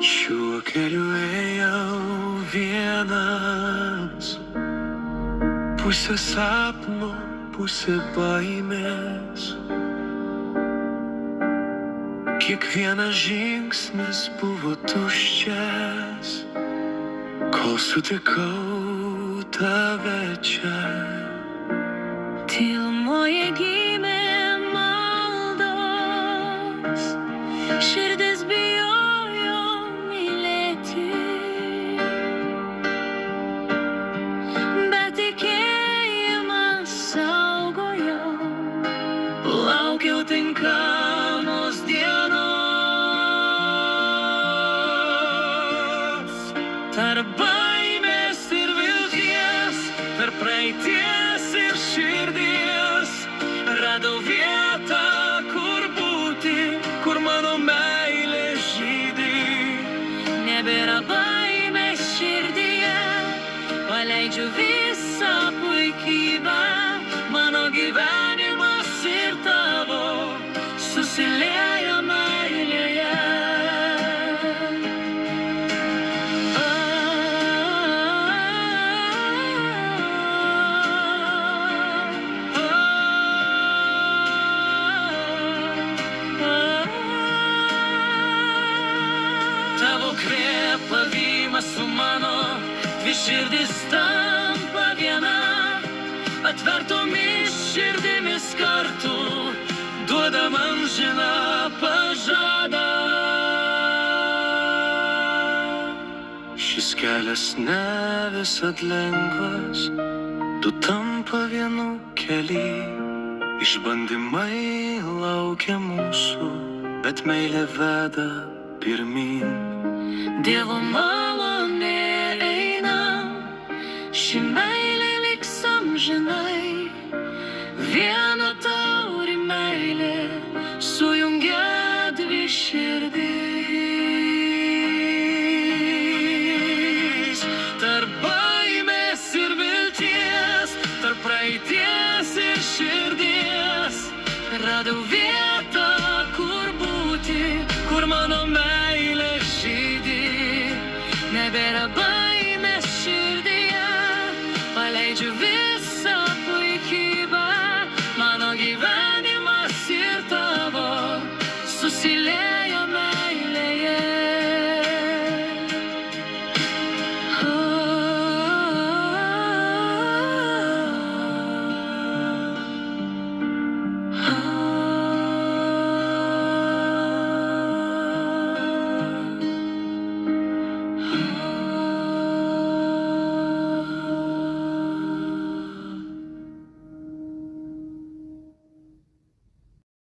Šiuo keliu ėjau vienas, pusė sapno, pusė baimės. Kiekvienas žingsnis buvo tuščias, kol sutikau tave čia. Tylumoje gimė maldos, širdis bijojo mylėti, bet tikėjimas saugojo, laukiau tinkamos dienos. Tarp baimės ir vilties, tarp praeities ir širdies, radau vietą, kur būti, kur mano meilė žydi. Nebėra baimės širdyje, paleidžiu visą puikybę, mano gyvenimas ir tavo susilieja meilėje. Tavo kvėpavimas su mano, dvi širdis tampa viena, atvertomis širdimis kartu, duoda man amžiną pažadą. Šis kelias ne visad lengvas, du tampa vienu kely, išbandymai laukia mūsų, bet meilė veda pirmyn. Dievo malonė eina, ši meilė liks amžinai, viena tauri meilė sujungia dvi širdis. Tarp baimės ir vilties, tarp praeities ir širdies, radau vietą, kur būti, kur mano meilė žydi. Nebėra baimės širdyje, paleidžiu visą puikybę, mano gyvenimas ir tavo susilieja.